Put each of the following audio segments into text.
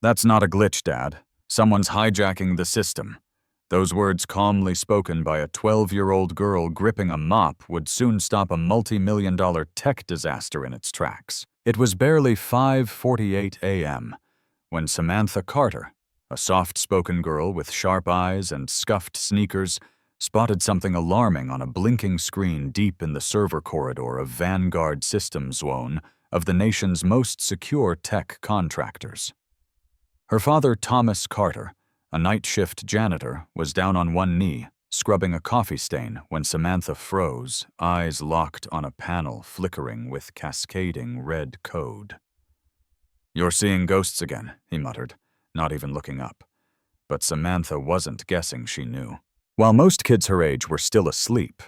"That's not a glitch, Dad. Someone's hijacking the system." Those words, calmly spoken by a 12-year-old girl gripping a mop, would soon stop a multi-million-dollar tech disaster in its tracks. It was barely 5:48 a.m. when Samantha Carter, a soft-spoken girl with sharp eyes and scuffed sneakers, spotted something alarming on a blinking screen deep in the server corridor of Vanguard Systems, one of the nation's most secure tech contractors. Her father, Thomas Carter, a night shift janitor, was down on one knee, scrubbing a coffee stain when Samantha froze, eyes locked on a panel flickering with cascading red code. "You're seeing ghosts again," he muttered, not even looking up. But Samantha wasn't guessing she knew. While most kids her age were still asleep,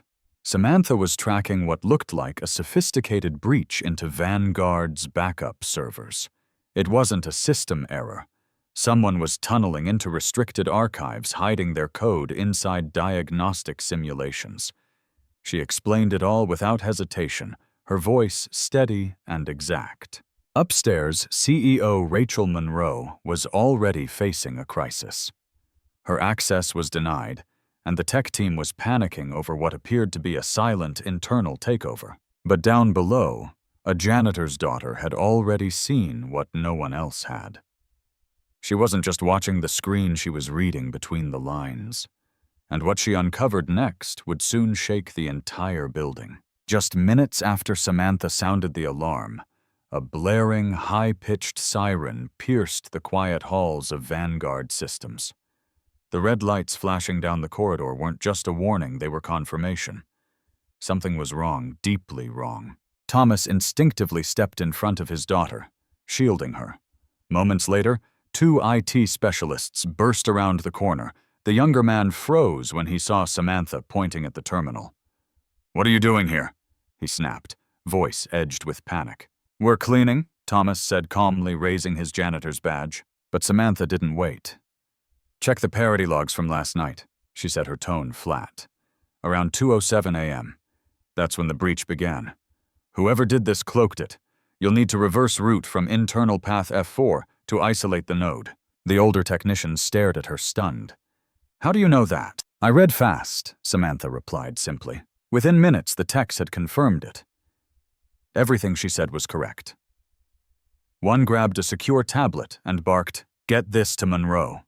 Samantha was tracking what looked like a sophisticated breach into Vanguard's backup servers. It wasn't a system error. Someone was tunneling into restricted archives, hiding their code inside diagnostic simulations. She explained it all without hesitation, her voice steady and exact. Upstairs, CEO Rachel Monroe was already facing a crisis. Her access was denied, and the tech team was panicking over what appeared to be a silent internal takeover. But down below, a janitor's daughter had already seen what no one else had. She wasn't just watching the screen, she was reading between the lines. And what she uncovered next would soon shake the entire building. Just minutes after Samantha sounded the alarm, a blaring, high-pitched siren pierced the quiet halls of Vanguard Systems. The red lights flashing down the corridor weren't just a warning, they were confirmation. Something was wrong, deeply wrong. Thomas instinctively stepped in front of his daughter, shielding her. Moments later, two IT specialists burst around the corner. The younger man froze when he saw Samantha pointing at the terminal. "What are you doing here?" he snapped, voice edged with panic. "We're cleaning," Thomas said calmly, raising his janitor's badge. But Samantha didn't wait. "Check the parity logs from last night," she said, her tone flat. "Around 2:07 a.m. That's when the breach began. Whoever did this cloaked it. You'll need to reverse route from internal path F4 to isolate the node." The older technician stared at her, stunned. "How do you know that?" "I read fast," Samantha replied simply. Within minutes, the techs had confirmed it. Everything she said was correct. One grabbed a secure tablet and barked, "Get this to Monroe."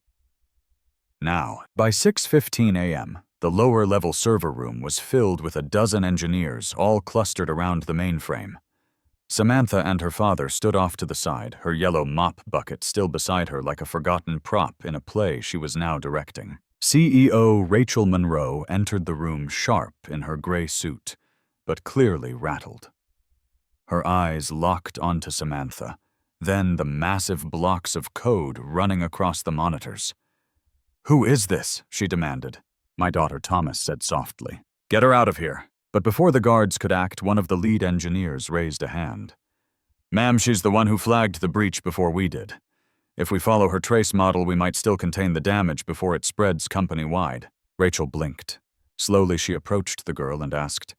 Now, by 6:15 a.m., the lower-level server room was filled with a dozen engineers, all clustered around the mainframe. Samantha and her father stood off to the side, her yellow mop bucket still beside her like a forgotten prop in a play she was now directing. CEO Rachel Monroe entered the room sharp in her gray suit, but clearly rattled. Her eyes locked onto Samantha, then the massive blocks of code running across the monitors. "Who is this?" she demanded. "My daughter," Thomas said softly. "Get her out of here." But before the guards could act, one of the lead engineers raised a hand. "Ma'am, she's the one who flagged the breach before we did. If we follow her trace model, we might still contain the damage before it spreads company-wide." Rachel blinked. Slowly, she approached the girl and asked,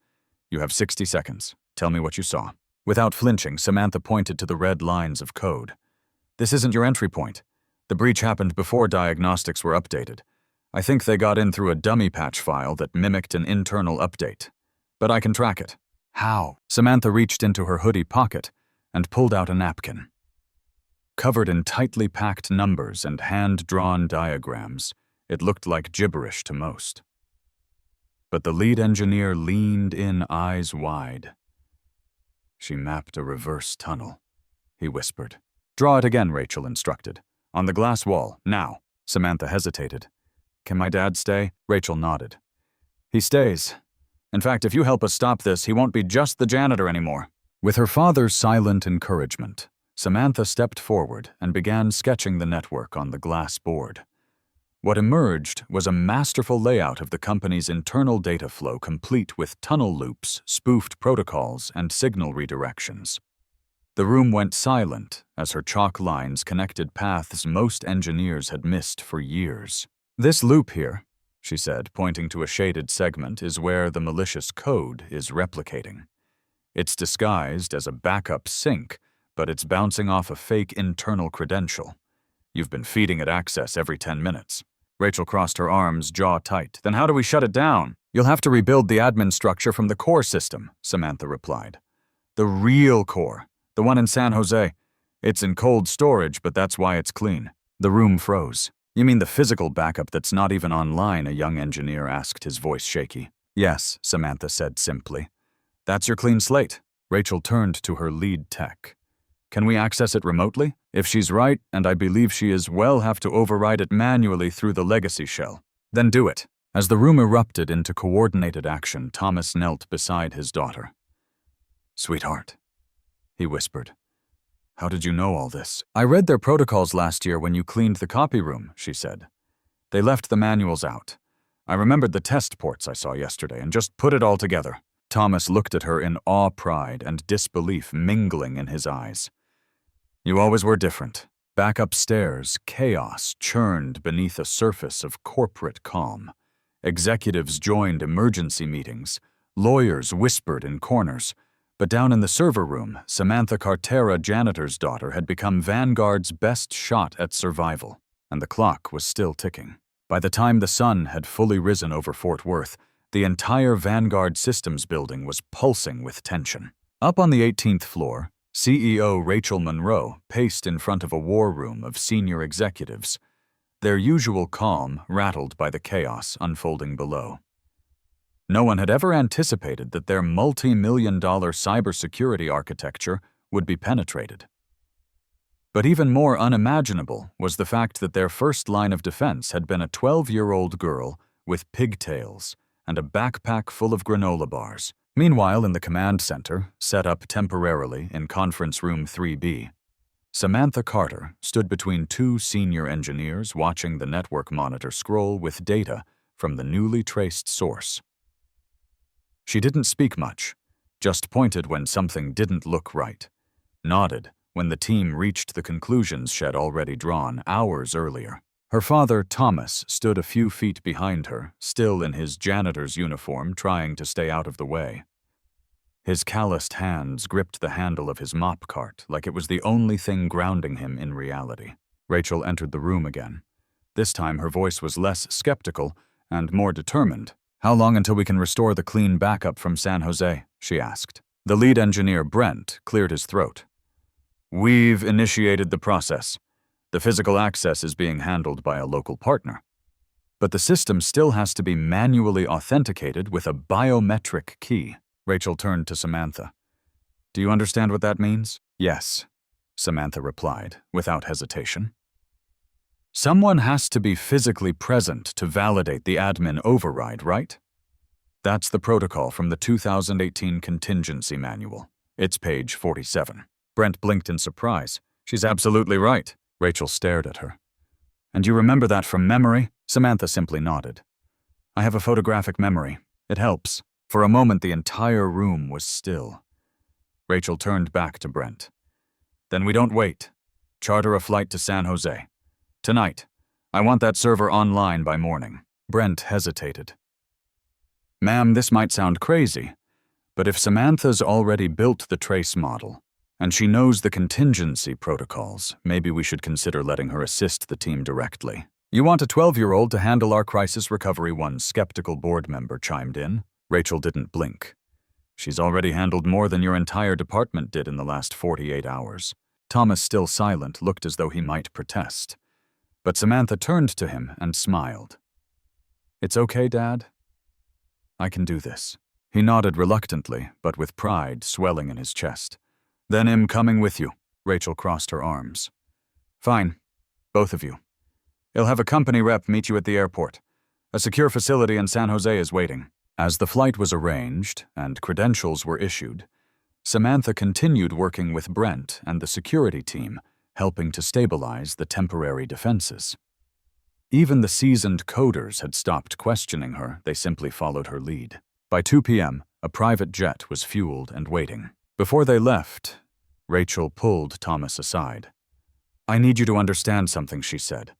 "You have 60 seconds. Tell me what you saw." Without flinching, Samantha pointed to the red lines of code. "This isn't your entry point. The breach happened before diagnostics were updated. I think they got in through a dummy patch file that mimicked an internal update. But I can track it." "How?" Samantha reached into her hoodie pocket and pulled out a napkin. Covered in tightly packed numbers and hand-drawn diagrams, it looked like gibberish to most. But the lead engineer leaned in, eyes wide. "She mapped a reverse tunnel," he whispered. "Draw it again," Rachel instructed. "On the glass wall, now." Samantha hesitated. "Can my dad stay?" Rachel nodded. "He stays. In fact, if you help us stop this, he won't be just the janitor anymore." With her father's silent encouragement, Samantha stepped forward and began sketching the network on the glass board. What emerged was a masterful layout of the company's internal data flow, complete with tunnel loops, spoofed protocols, and signal redirections. The room went silent as her chalk lines connected paths most engineers had missed for years. "This loop here," she said, pointing to a shaded segment, "is where the malicious code is replicating. It's disguised as a backup sync, but it's bouncing off a fake internal credential. You've been feeding it access every 10 minutes. Rachel crossed her arms, jaw tight. Then how do we shut it down? You'll have to rebuild the admin structure from the core system, Samantha replied. The real core. The one in San Jose. It's in cold storage, but that's why it's clean. The room froze. You mean the physical backup that's not even online, a young engineer asked, his voice shaky. Yes, Samantha said simply. That's your clean slate. Rachel turned to her lead tech. Can we access it remotely? If she's right, and I believe she is, we'll have to override it manually through the legacy shell. Then do it. As the room erupted into coordinated action, Thomas knelt beside his daughter. Sweetheart, he whispered. How did you know all this? I read their protocols last year when you cleaned the copy room, she said. They left the manuals out. I remembered the test ports I saw yesterday and just put it all together. Thomas looked at her in awe, pride, and disbelief mingling in his eyes. You always were different. Back upstairs, chaos churned beneath a surface of corporate calm. Executives joined emergency meetings. Lawyers whispered in corners. But down in the server room, Samantha Cartera, Janitor's daughter, had become Vanguard's best shot at survival, and the clock was still ticking. By the time the sun had fully risen over Fort Worth, the entire Vanguard Systems building was pulsing with tension. Up on the 18th floor, CEO Rachel Monroe paced in front of a war room of senior executives, their usual calm rattled by the chaos unfolding below. No one had ever anticipated that their multi-million-dollar cybersecurity architecture would be penetrated. But even more unimaginable was the fact that their first line of defense had been a 12-year-old girl with pigtails and a backpack full of granola bars. Meanwhile, in the command center, set up temporarily in Conference Room 3B, Samantha Carter stood between two senior engineers watching the network monitor scroll with data from the newly traced source. She didn't speak much, just pointed when something didn't look right, nodded when the team reached the conclusions she'd already drawn hours earlier. Her father, Thomas, stood a few feet behind her, still in his janitor's uniform, trying to stay out of the way. His calloused hands gripped the handle of his mop cart like it was the only thing grounding him in reality. Rachel entered the room again. This time her voice was less skeptical and more determined. How long until we can restore the clean backup from San Jose? She asked. The lead engineer, Brent, cleared his throat. We've initiated the process. The physical access is being handled by a local partner. But the system still has to be manually authenticated with a biometric key. Rachel turned to Samantha. Do you understand what that means? Yes, Samantha replied, without hesitation. Someone has to be physically present to validate the admin override, right? That's the protocol from the 2018 Contingency Manual. It's page 47. Brent blinked in surprise. She's absolutely right. Rachel stared at her. And you remember that from memory? Samantha simply nodded. I have a photographic memory. It helps. For a moment, the entire room was still. Rachel turned back to Brent. Then we don't wait. Charter a flight to San Jose. Tonight. I want that server online by morning. Brent hesitated. Ma'am, this might sound crazy, but if Samantha's already built the trace model, and she knows the contingency protocols, maybe we should consider letting her assist the team directly. You want a 12-year-old to handle our crisis recovery, one skeptical board member chimed in. Rachel didn't blink. She's already handled more than your entire department did in the last 48 hours. Thomas, still silent, looked as though he might protest. But Samantha turned to him and smiled. It's okay, Dad. I can do this. He nodded reluctantly, but with pride swelling in his chest. Then I'm coming with you. Rachel crossed her arms. Fine. Both of you. He'll have a company rep meet you at the airport. A secure facility in San Jose is waiting. As the flight was arranged and credentials were issued, Samantha continued working with Brent and the security team, helping to stabilize the temporary defenses. Even the seasoned coders had stopped questioning her, they simply followed her lead. By 2 p.m., a private jet was fueled and waiting. Before they left, Rachel pulled Thomas aside. I need you to understand something, she said.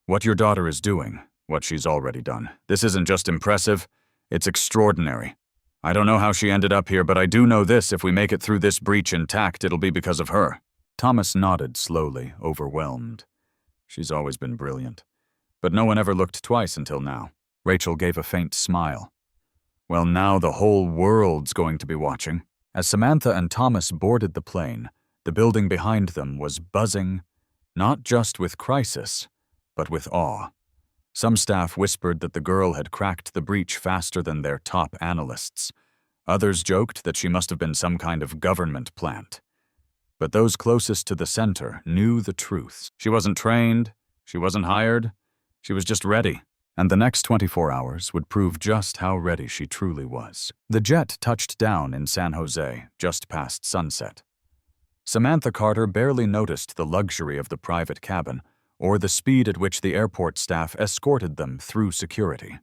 What your daughter is doing, what she's already done. This isn't just impressive, it's extraordinary. I don't know how she ended up here, but I do know this: if we make it through this breach intact, it'll be because of her. Thomas nodded slowly, overwhelmed. She's always been brilliant. But no one ever looked twice until now. Rachel gave a faint smile. Well, now the whole world's going to be watching. As Samantha and Thomas boarded the plane, the building behind them was buzzing, not just with crisis, but with awe. Some staff whispered that the girl had cracked the breach faster than their top analysts. Others joked that she must have been some kind of government plant. But those closest to the center knew the truth. She wasn't trained, she wasn't hired, she was just ready. And the next 24 hours would prove just how ready she truly was. The jet touched down in San Jose, just past sunset. Samantha Carter barely noticed the luxury of the private cabin or the speed at which the airport staff escorted them through security.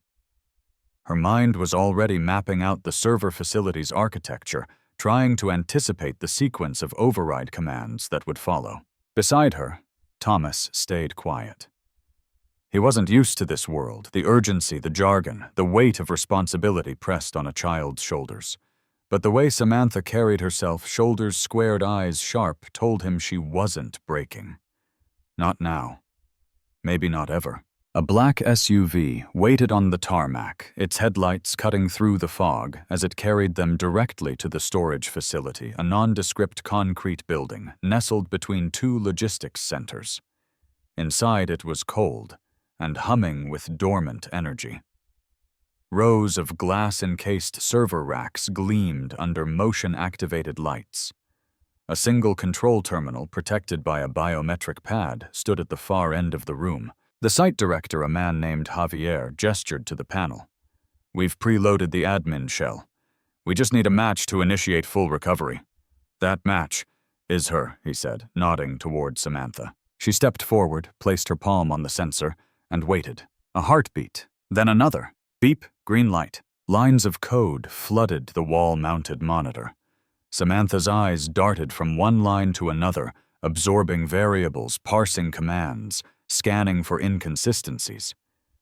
Her mind was already mapping out the server facility's architecture, trying to anticipate the sequence of override commands that would follow. Beside her, Thomas stayed quiet. He wasn't used to this world, the urgency, the jargon, the weight of responsibility pressed on a child's shoulders. But the way Samantha carried herself, shoulders squared, eyes sharp, told him she wasn't breaking. Not now. Maybe not ever. A black SUV waited on the tarmac, its headlights cutting through the fog as it carried them directly to the storage facility, a nondescript concrete building nestled between two logistics centers. Inside it was cold and humming with dormant energy. Rows of glass-encased server racks gleamed under motion-activated lights. A single control terminal, protected by a biometric pad, stood at the far end of the room. The site director, a man named Javier, gestured to the panel. "We've preloaded the admin shell. We just need a match to initiate full recovery." "That match is her," he said, nodding toward Samantha. She stepped forward, placed her palm on the sensor, and waited. A heartbeat, then another. Beep, green light. Lines of code flooded the wall-mounted monitor. Samantha's eyes darted from one line to another, absorbing variables, parsing commands, scanning for inconsistencies.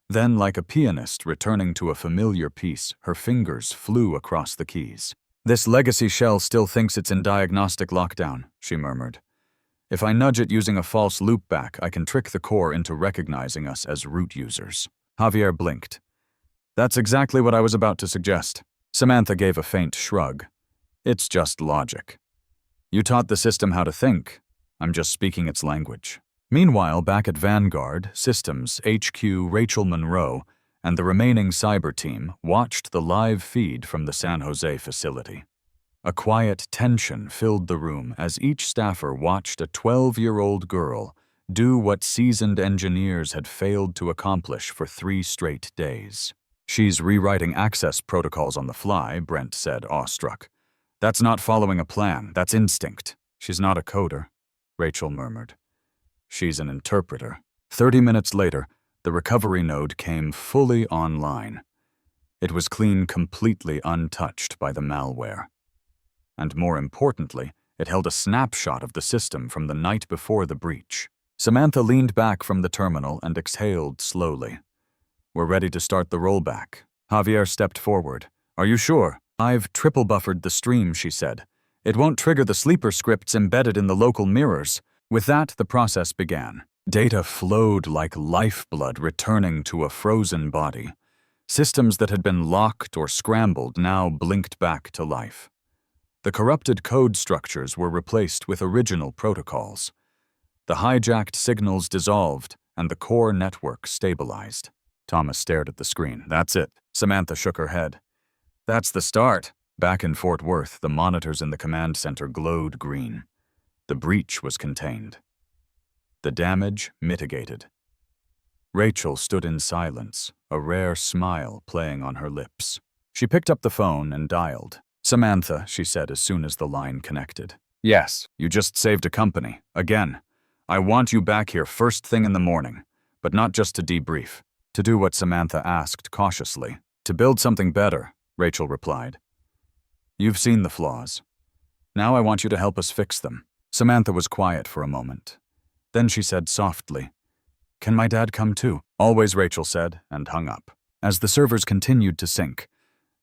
Then, like a pianist returning to a familiar piece, her fingers flew across the keys. "This legacy shell still thinks it's in diagnostic lockdown," she murmured. "If I nudge it using a false loopback, I can trick the core into recognizing us as root users." Javier blinked. "That's exactly what I was about to suggest." Samantha gave a faint shrug. "It's just logic. You taught the system how to think. I'm just speaking its language." Meanwhile, back at Vanguard, Systems HQ, Rachel Monroe and the remaining cyber team watched the live feed from the San Jose facility. A quiet tension filled the room as each staffer watched a 12-year-old girl do what seasoned engineers had failed to accomplish for 3 straight days. "She's rewriting access protocols on the fly," Brent said, awestruck. "That's not following a plan, that's instinct." "She's not a coder," Rachel murmured. "She's an interpreter." 30 minutes later, the recovery node came fully online. It was clean, completely untouched by the malware. And more importantly, it held a snapshot of the system from the night before the breach. Samantha leaned back from the terminal and exhaled slowly. "We're ready to start the rollback." Javier stepped forward. "Are you sure?" "I've triple buffered the stream," she said. "It won't trigger the sleeper scripts embedded in the local mirrors." With that, the process began. Data flowed like lifeblood returning to a frozen body. Systems that had been locked or scrambled now blinked back to life. The corrupted code structures were replaced with original protocols. The hijacked signals dissolved, and the core network stabilized. Thomas stared at the screen. "That's it." Samantha shook her head. "That's the start." Back in Fort Worth, the monitors in the command center glowed green. The breach was contained. The damage mitigated. Rachel stood in silence, a rare smile playing on her lips. She picked up the phone and dialed. "Samantha," she said as soon as the line connected. "Yes, you just saved a company. Again. I want you back here first thing in the morning, but not just to debrief. To do what Samantha asked cautiously. To build something better," Rachel replied. "You've seen the flaws. Now I want you to help us fix them." Samantha was quiet for a moment. Then she said softly, "Can my dad come too?" "Always," Rachel said, and hung up. As the servers continued to sync,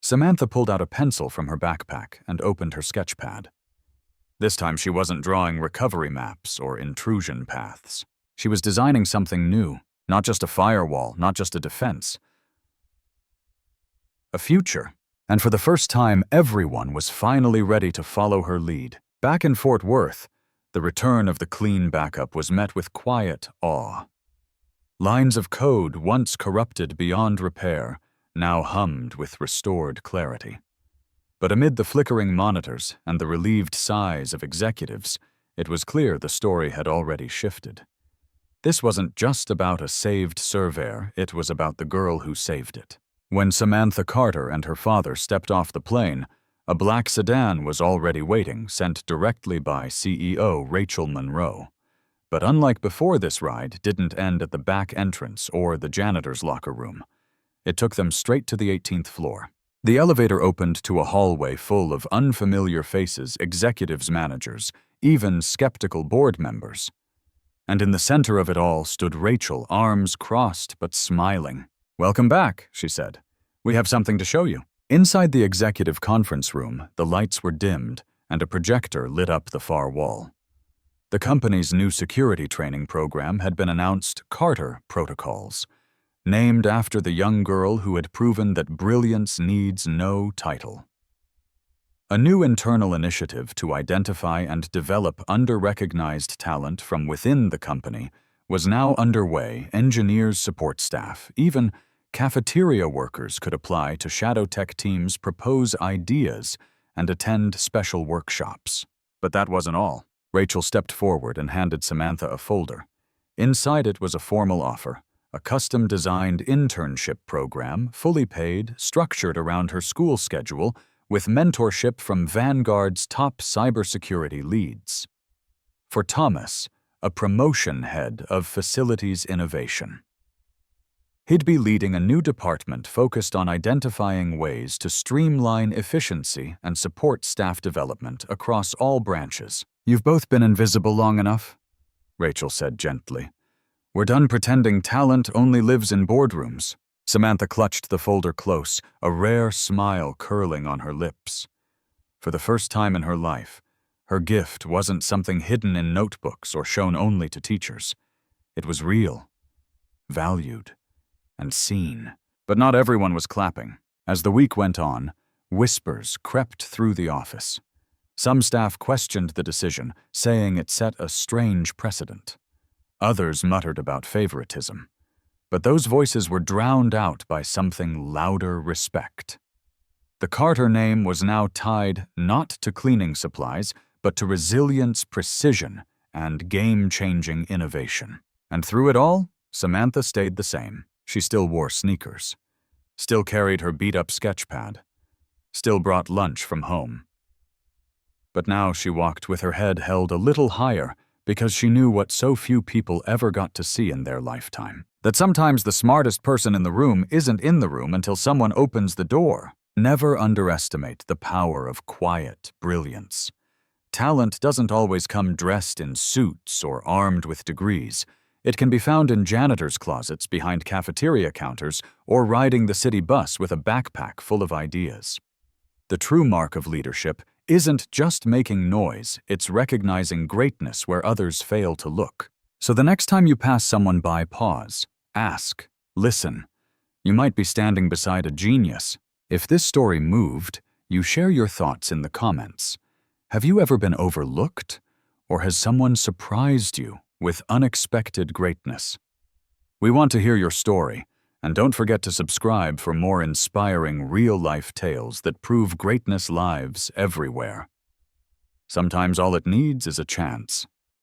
Samantha pulled out a pencil from her backpack and opened her sketchpad. This time she wasn't drawing recovery maps or intrusion paths. She was designing something new, not just a firewall, not just a defense. A future. And for the first time, everyone was finally ready to follow her lead. Back in Fort Worth, the return of the clean backup was met with quiet awe. Lines of code once corrupted beyond repair now hummed with restored clarity. But amid the flickering monitors and the relieved sighs of executives, it was clear the story had already shifted. This wasn't just about a saved surveyor, it was about the girl who saved it. When Samantha Carter and her father stepped off the plane, a black sedan was already waiting, sent directly by CEO Rachel Monroe. But unlike before, this ride didn't end at the back entrance or the janitor's locker room. It took them straight to the 18th floor. The elevator opened to a hallway full of unfamiliar faces, executives, managers, even skeptical board members. And in the center of it all stood Rachel, arms crossed but smiling. "Welcome back," she said. "We have something to show you." Inside the executive conference room, the lights were dimmed and a projector lit up the far wall. The company's new security training program had been announced Carter Protocols, named after the young girl who had proven that brilliance needs no title. A new internal initiative to identify and develop under-recognized talent from within the company was now underway. Engineers, support staff, even cafeteria workers could apply to Shadow Tech teams, propose ideas, and attend special workshops. But that wasn't all. Rachel stepped forward and handed Samantha a folder. Inside it was a formal offer, a custom-designed internship program, fully paid, structured around her school schedule, with mentorship from Vanguard's top cybersecurity leads. For Thomas, a promotion head of facilities innovation. He'd be leading a new department focused on identifying ways to streamline efficiency and support staff development across all branches. "You've both been invisible long enough," Rachel said gently. "We're done pretending talent only lives in boardrooms." Samantha clutched the folder close, a rare smile curling on her lips. For the first time in her life, her gift wasn't something hidden in notebooks or shown only to teachers. It was real, valued, and seen. But not everyone was clapping. As the week went on, whispers crept through the office. Some staff questioned the decision, saying it set a strange precedent. Others muttered about favoritism. But those voices were drowned out by something louder: respect. The Carter name was now tied not to cleaning supplies, but to resilience, precision, and game-changing innovation. And through it all, Samantha stayed the same. She still wore sneakers, still carried her beat-up sketchpad, still brought lunch from home. But now she walked with her head held a little higher because she knew what so few people ever got to see in their lifetime. That sometimes the smartest person in the room isn't in the room until someone opens the door. Never underestimate the power of quiet brilliance. Talent doesn't always come dressed in suits or armed with degrees. It can be found in janitors' closets, behind cafeteria counters, or riding the city bus with a backpack full of ideas. The true mark of leadership isn't just making noise, it's recognizing greatness where others fail to look. So the next time you pass someone by, pause, ask, listen. You might be standing beside a genius. If this story moved, you share your thoughts in the comments. Have you ever been overlooked? Or has someone surprised you with unexpected greatness? We want to hear your story, and don't forget to subscribe for more inspiring real-life tales that prove greatness lives everywhere. Sometimes all it needs is a chance.